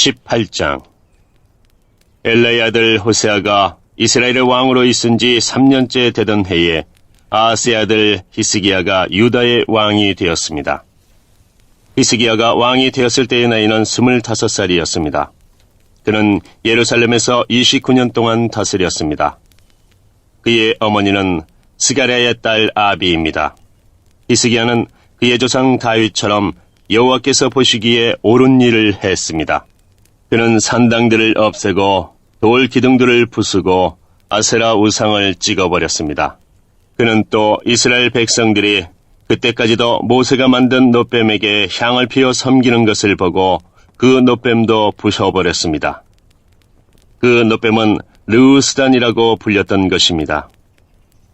18장. 엘라의 아들 호세아가 이스라엘의 왕으로 있은 지 3년째 되던 해에 아하스의 아들 히스기야가 유다의 왕이 되었습니다. 히스기야가 왕이 되었을 때의 나이는 25살이었습니다. 그는 예루살렘에서 29년 동안 다스렸습니다. 그의 어머니는 스가랴의 딸 아비입니다. 히스기야는 그의 조상 다윗처럼 여호와께서 보시기에 옳은 일을 했습니다. 그는 산당들을 없애고 돌 기둥들을 부수고 아세라 우상을 찍어버렸습니다. 그는 또 이스라엘 백성들이 그때까지도 모세가 만든 놋뱀에게 향을 피워 섬기는 것을 보고 그 놋뱀도 부셔버렸습니다. 그 놋뱀은 르우스단이라고 불렸던 것입니다.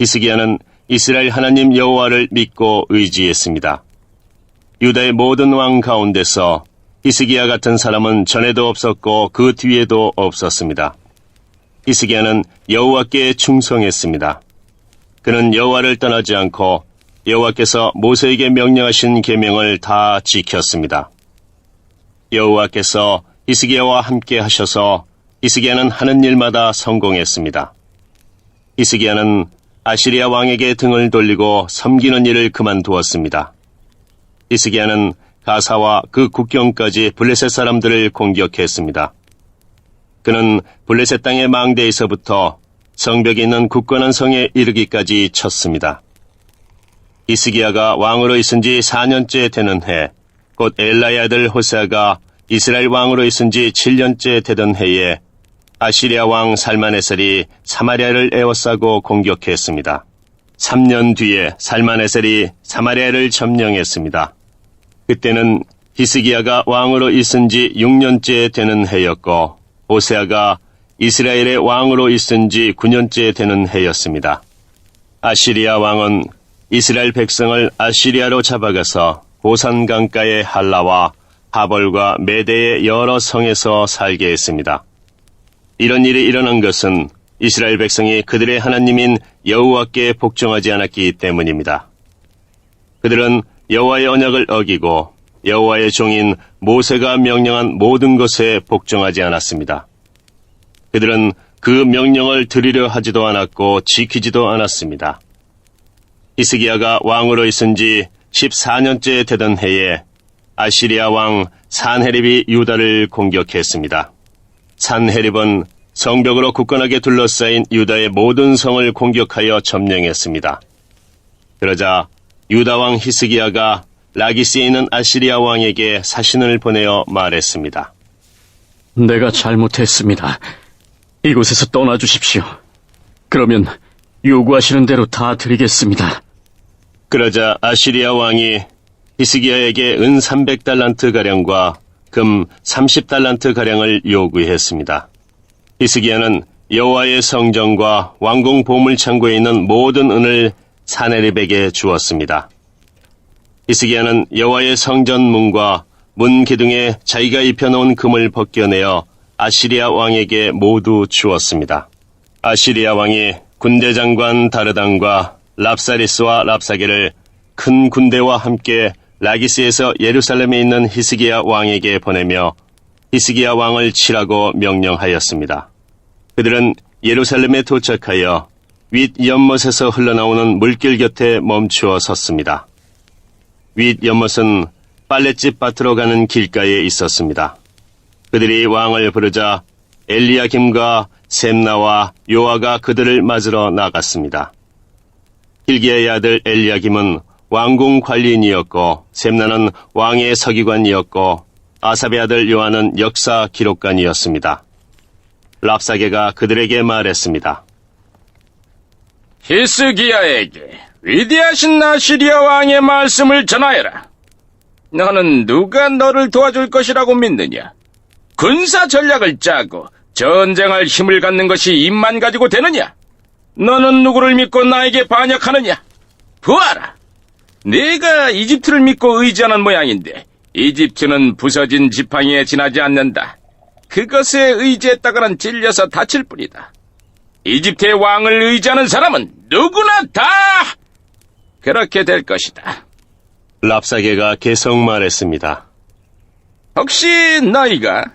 히스기야는 이스라엘 하나님 여호와를 믿고 의지했습니다. 유다의 모든 왕 가운데서 히스기야 같은 사람은 전에도 없었고 그 뒤에도 없었습니다. 히스기야는 여호와께 충성했습니다. 그는 여호와를 떠나지 않고 여호와께서 모세에게 명령하신 계명을 다 지켰습니다. 여호와께서 히스기야와 함께 하셔서 히스기야는 하는 일마다 성공했습니다. 히스기야는 아시리아 왕에게 등을 돌리고 섬기는 일을 그만두었습니다. 히스기야는 가사와 그 국경까지 블레셋 사람들을 공격했습니다. 그는 블레셋 땅의 망대에서부터 성벽에 있는 굳건한 성에 이르기까지 쳤습니다. 히스기야가 왕으로 있은 지 4년째 되는 해, 곧 엘라의 아들 호세아가 이스라엘 왕으로 있은 지 7년째 되던 해에 아시리아 왕 살마네셀이 사마리아를 에워싸고 공격했습니다. 3년 뒤에 살마네셀이 사마리아를 점령했습니다. 그때는 히스기야가 왕으로 있은 지 6년째 되는 해였고 호세아가 이스라엘의 왕으로 있은 지 9년째 되는 해였습니다. 아시리아 왕은 이스라엘 백성을 아시리아로 잡아가서 고산 강가의 할라와 하볼과 메대의 여러 성에서 살게 했습니다. 이런 일이 일어난 것은 이스라엘 백성이 그들의 하나님인 여호와께 복종하지 않았기 때문입니다. 그들은 여호와의 언약을 어기고 여호와의 종인 모세가 명령한 모든 것에 복종하지 않았습니다. 그들은 그 명령을 들으려 하지도 않았고 지키지도 않았습니다. 히스기야가 왕으로 있은 지 14년째 되던 해에 아시리아 왕 산헤립이 유다를 공격했습니다. 산헤립은 성벽으로 굳건하게 둘러싸인 유다의 모든 성을 공격하여 점령했습니다. 그러자 유다 왕 히스기야가 라기스에 있는 아시리아 왕에게 사신을 보내어 말했습니다. 내가 잘못했습니다. 이곳에서 떠나주십시오. 그러면 요구하시는 대로 다 드리겠습니다. 그러자 아시리아 왕이 히스기야에게 은 300달란트가량과 금 30달란트가량을 요구했습니다. 히스기야는 여호와의 성전과 왕궁 보물창고에 있는 모든 은을 산헤립에게 주었습니다. 히스기야는 여호와의 성전 문과 문 기둥에 자기가 입혀놓은 금을 벗겨내어 아시리아 왕에게 모두 주었습니다. 아시리아 왕이 군대 장관 다르단과 랍사리스와 랍사게를 큰 군대와 함께 라기스에서 예루살렘에 있는 히스기야 왕에게 보내며 히스기야 왕을 치라고 명령하였습니다. 그들은 예루살렘에 도착하여 윗 연못에서 흘러나오는 물길 곁에 멈추어 섰습니다. 윗 연못은 빨랫집 밭으로 가는 길가에 있었습니다. 그들이 왕을 부르자 엘리야김과 셈나와 요아가 그들을 맞으러 나갔습니다. hil기야의 아들 엘리야김은 왕궁 관리인이었고 셈나는 왕의 서기관이었고 아삽의 아들 요한은 역사 기록관이었습니다. 랍사게가 그들에게 말했습니다. 히스기야에게 위대하신 아시리아 왕의 말씀을 전하여라. 너는 누가 너를 도와줄 것이라고 믿느냐? 군사 전략을 짜고 전쟁할 힘을 갖는 것이 입만 가지고 되느냐? 너는 누구를 믿고 나에게 반역하느냐? 보아라. 네가 이집트를 믿고 의지하는 모양인데 이집트는 부서진 지팡이에 지나지 않는다. 그것에 의지했다가는 찔려서 다칠 뿐이다. 이집트의 왕을 의지하는 사람은 누구나 다 그렇게 될 것이다. 랍사게가 계속 말했습니다. 혹시 너희가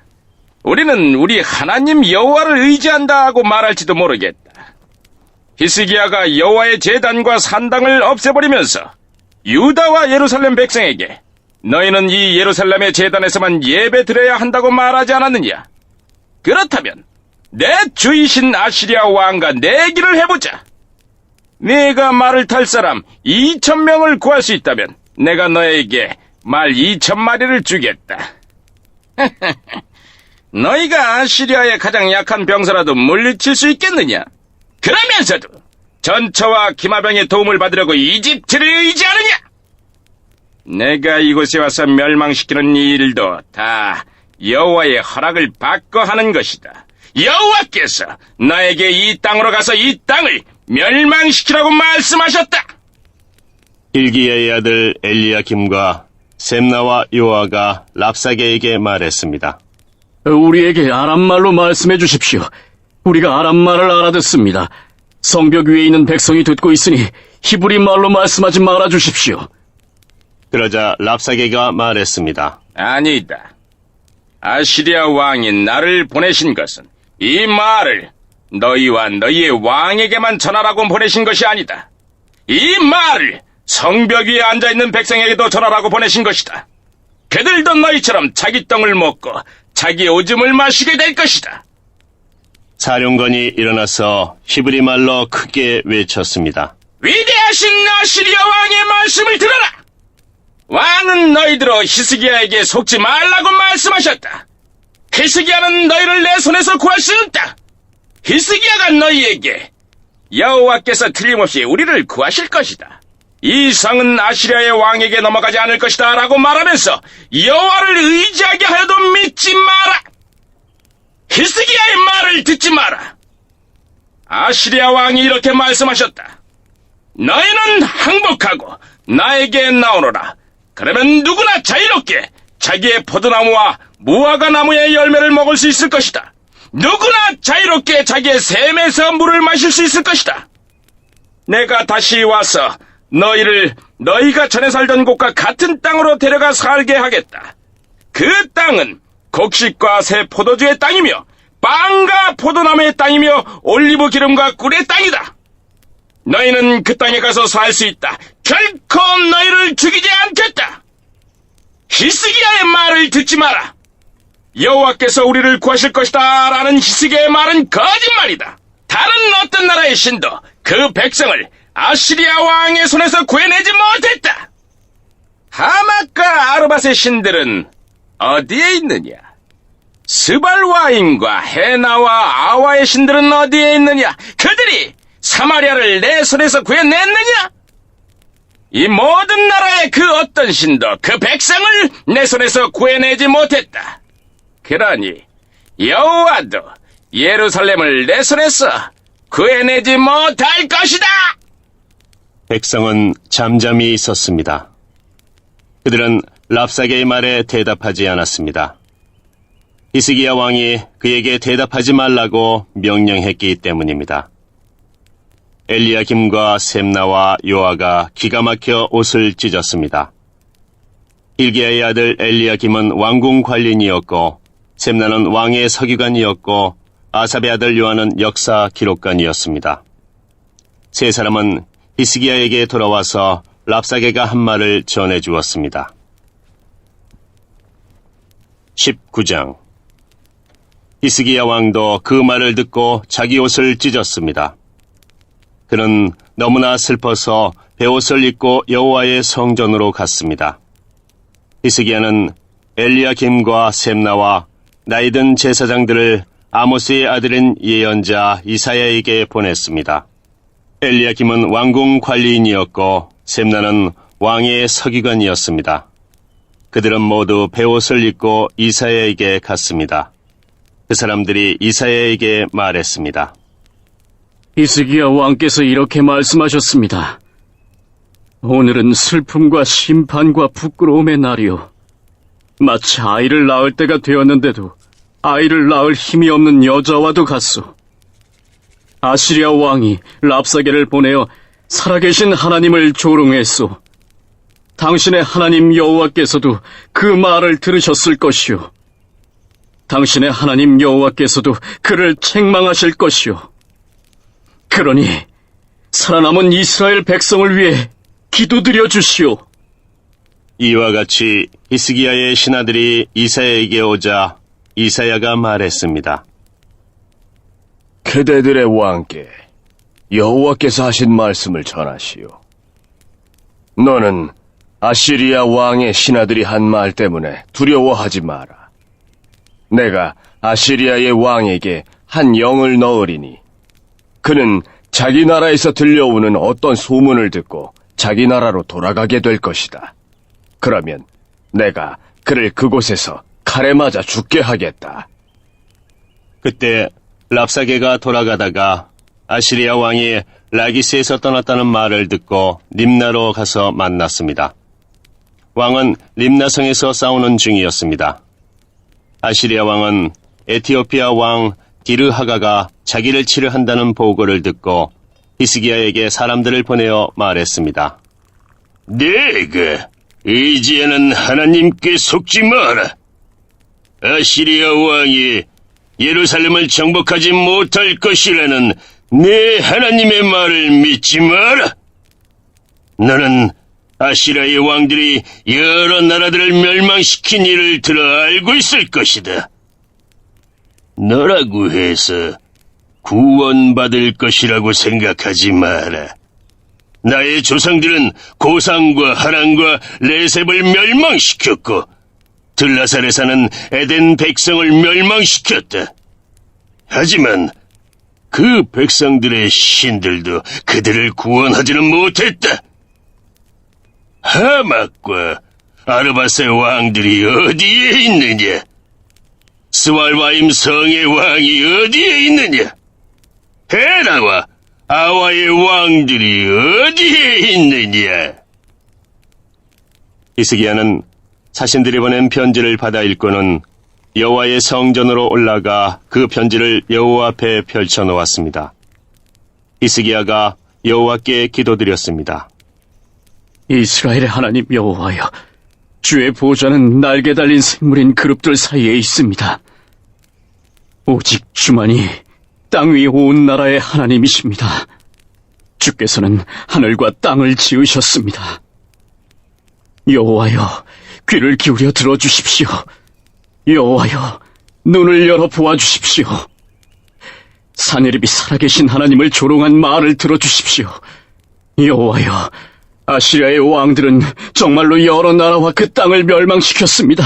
우리는 우리 하나님 여호와를 의지한다고 말할지도 모르겠다. 히스기야가 여호와의 제단과 산당을 없애버리면서 유다와 예루살렘 백성에게 너희는 이 예루살렘의 제단에서만 예배 드려야 한다고 말하지 않았느냐? 그렇다면 내 주이신 아시리아 왕과 내기를 해보자. 네가 말을 탈 사람 2,000명을 구할 수 있다면 내가 너에게 말 2,000마리를 주겠다. 너희가 아시리아의 가장 약한 병사라도 물리칠 수 있겠느냐? 그러면서도 전처와 기마병의 도움을 받으려고 이집트를 의지하느냐? 내가 이곳에 와서 멸망시키는 이 일도 다 여호와의 허락을 받고 하는 것이다. 여호와께서 나에게 이 땅으로 가서 이 땅을 멸망시키라고 말씀하셨다. hil기야의 아들 엘리야김과 셈나와 요아가 랍사게에게 말했습니다. 우리에게 아람말로 말씀해 주십시오. 우리가 아람말을 알아듣습니다. 성벽 위에 있는 백성이 듣고 있으니 히브리 말로 말씀하지 말아 주십시오. 그러자 랍사게가 말했습니다. 아니다. 아시리아 왕이 나를 보내신 것은 이 말을 너희와 너희의 왕에게만 전하라고 보내신 것이 아니다. 이 말을 성벽 위에 앉아있는 백성에게도 전하라고 보내신 것이다. 그들도 너희처럼 자기 똥을 먹고 자기 오줌을 마시게 될 것이다. 사령관이 일어나서 히브리 말로 크게 외쳤습니다. 위대하신 아시리아 왕의 말씀을 들어라! 왕은 너희들로 히스기야에게 속지 말라고 말씀하셨다. 히스기야는 너희를 내 손에서 구할 수 없다. 히스기야가 너희에게 여호와께서 틀림없이 우리를 구하실 것이다. 이 성은 아시리아의 왕에게 넘어가지 않을 것이다 라고 말하면서 여호와를 의지하게 하여도 믿지 마라. 히스기야의 말을 듣지 마라. 아시리아 왕이 이렇게 말씀하셨다. 너희는 항복하고 나에게 나오너라. 그러면 누구나 자유롭게 자기의 포도나무와 무화과 나무의 열매를 먹을 수 있을 것이다. 누구나 자유롭게 자기의 샘에서 물을 마실 수 있을 것이다. 내가 다시 와서 너희를 너희가 전에 살던 곳과 같은 땅으로 데려가 살게 하겠다. 그 땅은 곡식과 새 포도주의 땅이며 빵과 포도나무의 땅이며 올리브 기름과 꿀의 땅이다. 너희는 그 땅에 가서 살 수 있다. 결코 너희를 죽이지 않겠다. 히스기야의 말을 듣지 마라. 여호와께서 우리를 구하실 것이다 라는 히스기야의 말은 거짓말이다. 다른 어떤 나라의 신도 그 백성을 아시리아 왕의 손에서 구해내지 못했다. 하맛과 아르밧의 신들은 어디에 있느냐? 스발와임과 헤나와 아와의 신들은 어디에 있느냐? 그들이 사마리아를 내 손에서 구해냈느냐? 이 모든 나라의 그 어떤 신도 그 백성을 내 손에서 구해내지 못했다. 그러니 여호와도 예루살렘을 내 손에서 구해내지 못할 것이다. 백성은 잠잠히 있었습니다. 그들은 랍사게의 말에 대답하지 않았습니다. 히스기야 왕이 그에게 대답하지 말라고 명령했기 때문입니다. 엘리야김과 셈나와 요아가 기가 막혀 옷을 찢었습니다. hil기야의 아들 엘리야김은 왕궁 관리인이었고 셈나는 왕의 서기관이었고 아삽의 아들 요한은 역사 기록관이었습니다. 세 사람은 히스기야에게 돌아와서 랍사게가 한 말을 전해 주었습니다. 19장 히스기야 왕도 그 말을 듣고 자기 옷을 찢었습니다. 그는 너무나 슬퍼서 베옷을 입고 여호와의 성전으로 갔습니다. 히스기야는 엘리야김과 셈나와 나이든 제사장들을 아모스의 아들인 예언자 이사야에게 보냈습니다. 엘리야김은 왕궁 관리인이었고 셈나는 왕의 서기관이었습니다. 그들은 모두 베옷을 입고 이사야에게 갔습니다. 그 사람들이 이사야에게 말했습니다. 히스기야 왕께서 이렇게 말씀하셨습니다. 오늘은 슬픔과 심판과 부끄러움의 날이요. 마치 아이를 낳을 때가 되었는데도 아이를 낳을 힘이 없는 여자와도 같소. 아시리아 왕이 랍사게를 보내어 살아계신 하나님을 조롱했소. 당신의 하나님 여호와께서도 그 말을 들으셨을 것이요. 당신의 하나님 여호와께서도 그를 책망하실 것이요. 그러니 살아남은 이스라엘 백성을 위해 기도드려 주시오. 이와 같이 히스기야의 신하들이 이사야에게 오자 이사야가 말했습니다. 그대들의 왕께 여호와께서 하신 말씀을 전하시오. 너는 아시리아 왕의 신하들이 한 말 때문에 두려워하지 마라. 내가 아시리아의 왕에게 한 영을 넣으리니 그는 자기 나라에서 들려오는 어떤 소문을 듣고 자기 나라로 돌아가게 될 것이다. 그러면 내가 그를 그곳에서 칼에 맞아 죽게 하겠다. 그때 랍사게가 돌아가다가 아시리아 왕이 라기스에서 떠났다는 말을 듣고 림나로 가서 만났습니다. 왕은 림나성에서 싸우는 중이었습니다. 아시리아 왕은 에티오피아 왕 디르하가가 자기를 치려 한다는 보고를 듣고 히스기야에게 사람들을 보내어 말했습니다. 내가 이제는 하나님께 속지 마라. 아시리아 왕이 예루살렘을 정복하지 못할 것이라는 내 하나님의 말을 믿지 마라. 너는 아시리아의 왕들이 여러 나라들을 멸망시킨 일을 들어 알고 있을 것이다. 너라고 해서 구원받을 것이라고 생각하지 마라. 나의 조상들은 고상과 하란과 레셉을 멸망시켰고 들라살에 사는 에덴 백성을 멸망시켰다. 하지만 그 백성들의 신들도 그들을 구원하지는 못했다. 하막과 아르바스의 왕들이 어디에 있느냐? 스왈바임 성의 왕이 어디에 있느냐? 헤라와 아와의 왕들이 어디에 있느냐? 히스기야는 사신들이 보낸 편지를 받아 읽고는 여호와의 성전으로 올라가 그 편지를 여호와 앞에 펼쳐 놓았습니다. 히스기야가 여호와께 기도드렸습니다. 이스라엘의 하나님 여호와여, 주의 보좌는 날개 달린 생물인 그룹들 사이에 있습니다. 오직 주만이 땅 위 온 나라의 하나님이십니다. 주께서는 하늘과 땅을 지으셨습니다. 여호와여, 귀를 기울여 들어주십시오. 여호와여, 눈을 열어 보아주십시오. 사내립이 살아계신 하나님을 조롱한 말을 들어주십시오. 여호와여, 아시리아의 왕들은 정말로 여러 나라와 그 땅을 멸망시켰습니다.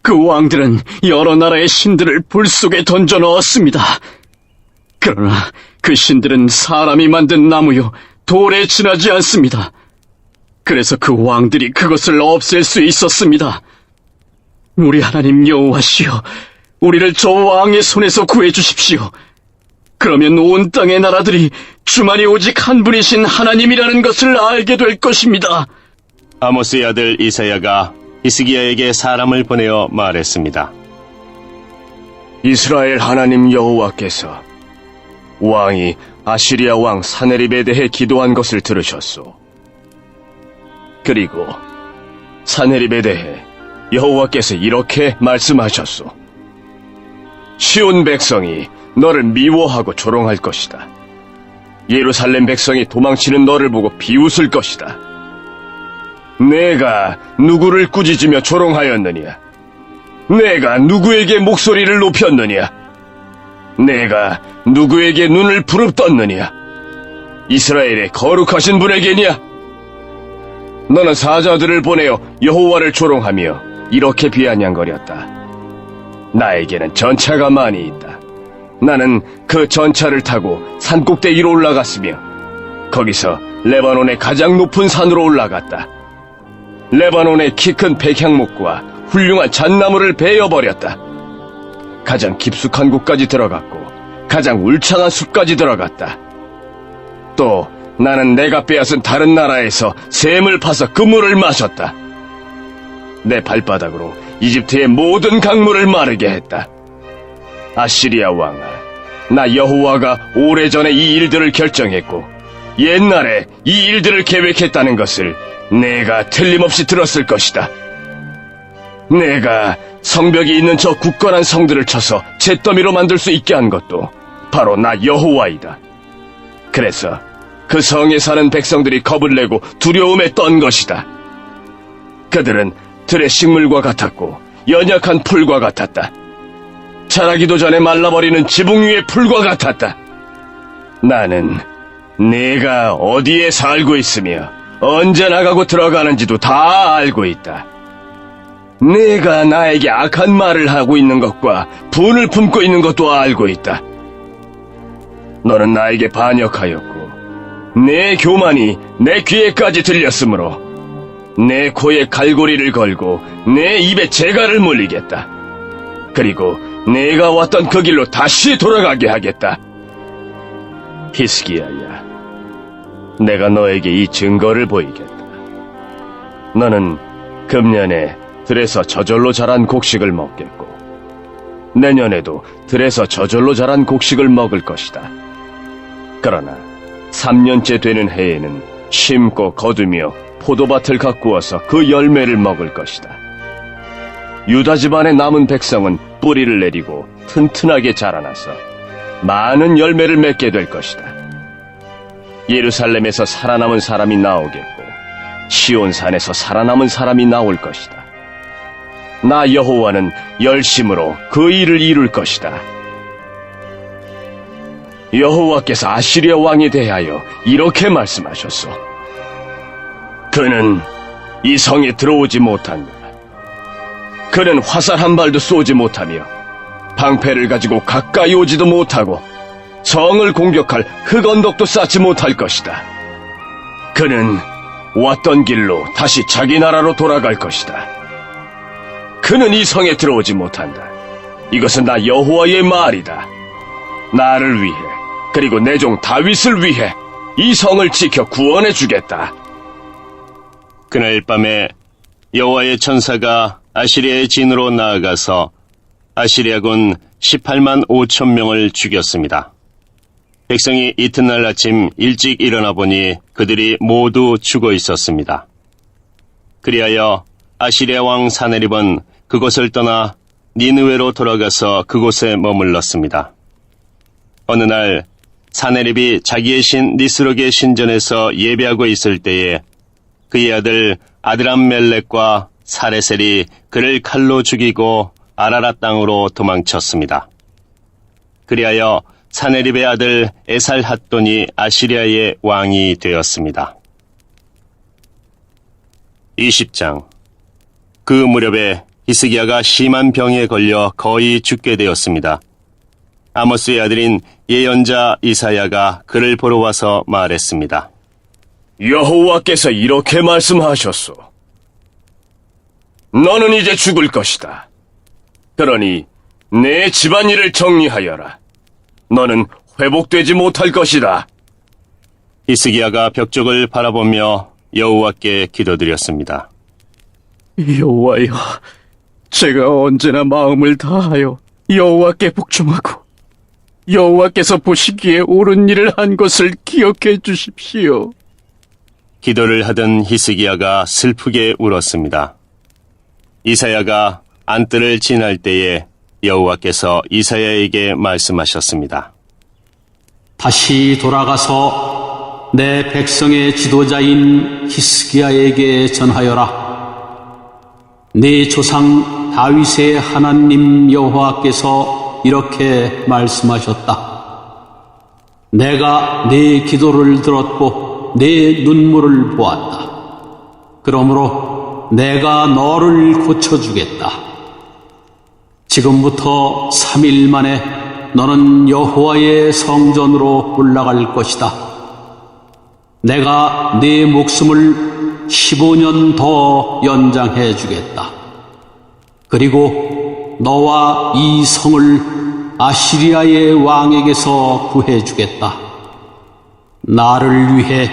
그 왕들은 여러 나라의 신들을 불 속에 던져 넣었습니다. 그러나 그 신들은 사람이 만든 나무요 돌에 지나지 않습니다. 그래서 그 왕들이 그것을 없앨 수 있었습니다. 우리 하나님 여호와시여, 우리를 저 왕의 손에서 구해주십시오. 그러면 온 땅의 나라들이 주만이 오직 한 분이신 하나님이라는 것을 알게 될 것입니다. 아모스의 아들 이사야가 히스기야에게 사람을 보내어 말했습니다. 이스라엘 하나님 여호와께서 왕이 아시리아 왕 사네립에 대해 기도한 것을 들으셨소. 그리고 사네립에 대해 여호와께서 이렇게 말씀하셨소. 시온 백성이 너를 미워하고 조롱할 것이다. 예루살렘 백성이 도망치는 너를 보고 비웃을 것이다. 내가 누구를 꾸짖으며 조롱하였느냐? 내가 누구에게 목소리를 높였느냐? 내가 누구에게 눈을 부릅떴느냐? 이스라엘의 거룩하신 분에게냐? 너는 사자들을 보내어 여호와를 조롱하며 이렇게 비아냥거렸다. 나에게는 전차가 많이 있다. 나는 그 전차를 타고 산꼭대 위로 올라갔으며 거기서 레바논의 가장 높은 산으로 올라갔다. 레바논의 키 큰 백향목과 훌륭한 잣나무를 베어버렸다. 가장 깊숙한 곳까지 들어갔고 가장 울창한 숲까지 들어갔다. 또 나는 내가 빼앗은 다른 나라에서 샘을 파서 그 물을 마셨다. 내 발바닥으로 이집트의 모든 강물을 마르게 했다. 아시리아 왕아, 나 여호와가 오래전에 이 일들을 결정했고 옛날에 이 일들을 계획했다는 것을 내가 틀림없이 들었을 것이다. 내가 성벽이 있는 저 굳건한 성들을 쳐서 잿더미로 만들 수 있게 한 것도 바로 나 여호와이다. 그래서 그 성에 사는 백성들이 겁을 내고 두려움에 떤 것이다. 그들은 들의 식물과 같았고 연약한 풀과 같았다. 자라기도 전에 말라버리는 지붕 위의 풀과 같았다. 나는 내가 어디에 살고 있으며 언제 나가고 들어가는지도 다 알고 있다. 내가 나에게 악한 말을 하고 있는 것과 분을 품고 있는 것도 알고 있다. 너는 나에게 반역하였고 내 교만이 내 귀에까지 들렸으므로 내 코에 갈고리를 걸고 내 입에 재갈을 물리겠다. 그리고 내가 왔던 그 길로 다시 돌아가게 하겠다. 히스기야야, 내가 너에게 이 증거를 보이겠다. 너는 금년에 들에서 저절로 자란 곡식을 먹겠고 내년에도 들에서 저절로 자란 곡식을 먹을 것이다. 그러나 3년째 되는 해에는 심고 거두며 포도밭을 가꾸어서 그 열매를 먹을 것이다. 유다 집안의 남은 백성은 뿌리를 내리고 튼튼하게 자라나서 많은 열매를 맺게 될 것이다. 예루살렘에서 살아남은 사람이 나오겠고 시온산에서 살아남은 사람이 나올 것이다. 나 여호와는 열심으로 그 일을 이룰 것이다. 여호와께서 아시리아 왕에 대하여 이렇게 말씀하셨소. 그는 이 성에 들어오지 못한다. 그는 화살 한 발도 쏘지 못하며 방패를 가지고 가까이 오지도 못하고 성을 공격할 흙언덕도 쌓지 못할 것이다. 그는 왔던 길로 다시 자기 나라로 돌아갈 것이다. 그는 이 성에 들어오지 못한다. 이것은 나 여호와의 말이다. 나를 위해 그리고 내 종 다윗을 위해 이 성을 지켜 구원해 주겠다. 그날 밤에 여호와의 천사가 아시리아의 진으로 나아가서 아시리아군 18만 5천 명을 죽였습니다. 백성이 이튿날 아침 일찍 일어나 보니 그들이 모두 죽어 있었습니다. 그리하여 아시리아 왕 사네립은 그곳을 떠나 니느웨로 돌아가서 그곳에 머물렀습니다. 어느 날 사네립이 자기의 신 니스록의 신전에서 예배하고 있을 때에 그의 아들 아드람멜렉과 사레셀이 그를 칼로 죽이고 아라랏 땅으로 도망쳤습니다. 그리하여 사네립의 아들 에살핫돈이 아시리아의 왕이 되었습니다. 20장. 그 무렵에 히스기야가 심한 병에 걸려 거의 죽게 되었습니다. 아모스의 아들인 예언자 이사야가 그를 보러 와서 말했습니다. 여호와께서 이렇게 말씀하셨소. 너는 이제 죽을 것이다. 그러니 내 집안일을 정리하여라. 너는 회복되지 못할 것이다. 히스기야가 벽 쪽을 바라보며 여호와께 기도드렸습니다. 여호와여, 제가 언제나 마음을 다하여 여호와께 복종하고 여호와께서 보시기에 옳은 일을 한 것을 기억해 주십시오. 기도를 하던 히스기야가 슬프게 울었습니다. 이사야가 안뜰을 지날 때에 여호와께서 이사야에게 말씀하셨습니다. 다시 돌아가서 내 백성의 지도자인 히스기야에게 전하여라. 네 조상 다윗의 하나님 여호와께서 이렇게 말씀하셨다. 내가 네 기도를 들었고 네 눈물을 보았다. 그러므로 내가 너를 고쳐주겠다. 지금부터 3일 만에 너는 여호와의 성전으로 올라갈 것이다. 내가 네 목숨을 15년 더 연장해 주겠다. 그리고 너와 이 성을 아시리아의 왕에게서 구해 주겠다. 나를 위해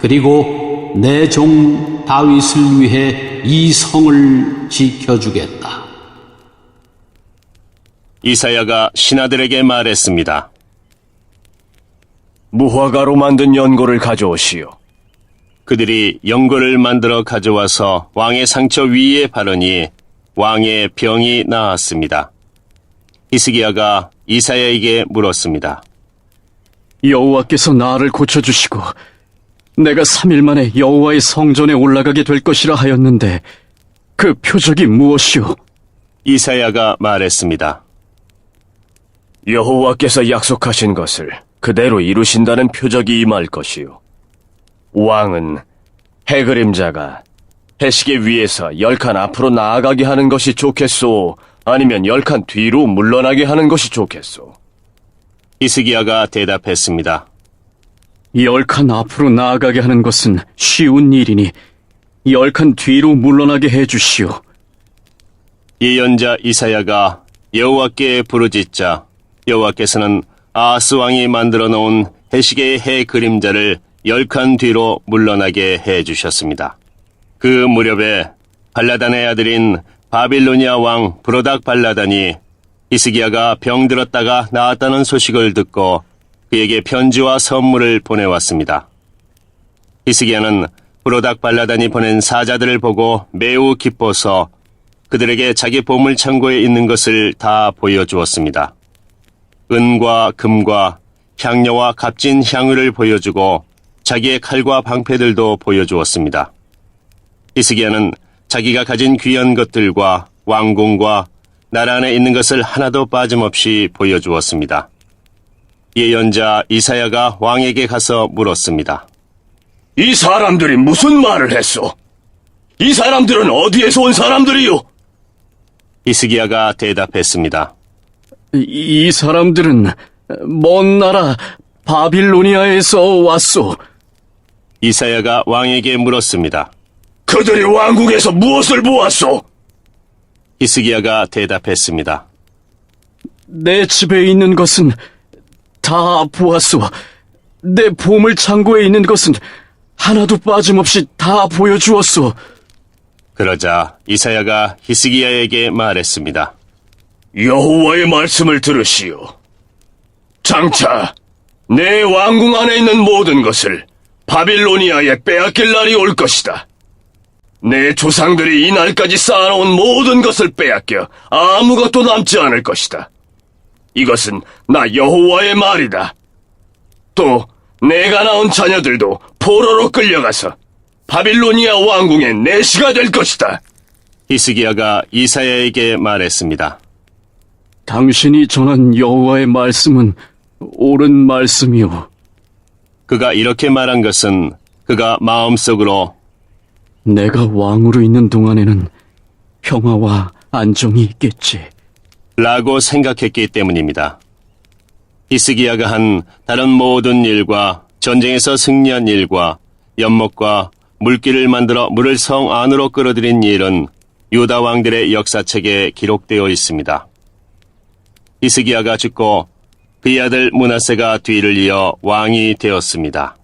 그리고 내 종 다윗을 위해 이 성을 지켜주겠다. 이사야가 신하들에게 말했습니다. 무화과로 만든 연고를 가져오시오. 그들이 연고를 만들어 가져와서 왕의 상처 위에 바르니 왕의 병이 나았습니다. 히스기야가 이사야에게 물었습니다. 여호와께서 나를 고쳐주시고 내가 3일 만에 여호와의 성전에 올라가게 될 것이라 하였는데 그 표적이 무엇이오? 이사야가 말했습니다. 여호와께서 약속하신 것을 그대로 이루신다는 표적이 임할 것이요. 왕은 해 그림자가 해시계 위에서 10칸 앞으로 나아가게 하는 것이 좋겠소? 아니면 10칸 뒤로 물러나게 하는 것이 좋겠소? 히스기야가 대답했습니다. 10칸 앞으로 나아가게 하는 것은 쉬운 일이니 10칸 뒤로 물러나게 해주시오. 예언자 이사야가 여호와께 부르짖자 여호와께서는 아하스 왕이 만들어 놓은 해시계의 해 그림자를 10칸 뒤로 물러나게 해주셨습니다. 그 무렵에 발라단의 아들인 바빌로니아 왕 브로닥 발라단이 히스기야가 병들었다가 나았다는 소식을 듣고 그에게 편지와 선물을 보내왔습니다. 히스기야는 브로닥 발라단이 보낸 사자들을 보고 매우 기뻐서 그들에게 자기 보물 창고에 있는 것을 다 보여주었습니다. 은과 금과 향료와 값진 향유를 보여주고 자기의 칼과 방패들도 보여주었습니다. 히스기야는 자기가 가진 귀한 것들과 왕궁과 나라 안에 있는 것을 하나도 빠짐없이 보여주었습니다. 예언자 이사야가 왕에게 가서 물었습니다. 이 사람들이 무슨 말을 했소? 이 사람들은 어디에서 온 사람들이요? 히스기야가 대답했습니다. 이 사람들은 먼 나라 바빌로니아에서 왔소. 이사야가 왕에게 물었습니다. 그들이 왕궁에서 무엇을 보았소? 히스기야가 대답했습니다. 내 집에 있는 것은 다 보았소. 내 보물 창고에 있는 것은 하나도 빠짐없이 다 보여주었소. 그러자 이사야가 히스기야에게 말했습니다. 여호와의 말씀을 들으시오. 장차 내 왕궁 안에 있는 모든 것을 바빌로니아에 빼앗길 날이 올 것이다. 내 조상들이 이 날까지 쌓아놓은 모든 것을 빼앗겨 아무것도 남지 않을 것이다. 이것은 나 여호와의 말이다. 또 내가 낳은 자녀들도 포로로 끌려가서 바빌로니아 왕궁의 내시가 될 것이다. 히스기야가 이사야에게 말했습니다. 당신이 전한 여호와의 말씀은 옳은 말씀이오. 그가 이렇게 말한 것은 그가 마음속으로 내가 왕으로 있는 동안에는 평화와 안정이 있겠지. 라고 생각했기 때문입니다. 히스기야가 한 다른 모든 일과 전쟁에서 승리한 일과 연못과 물길을 만들어 물을 성 안으로 끌어들인 일은 유다 왕들의 역사책에 기록되어 있습니다. 히스기야가 죽고 그의 아들 므낫세가 뒤를 이어 왕이 되었습니다.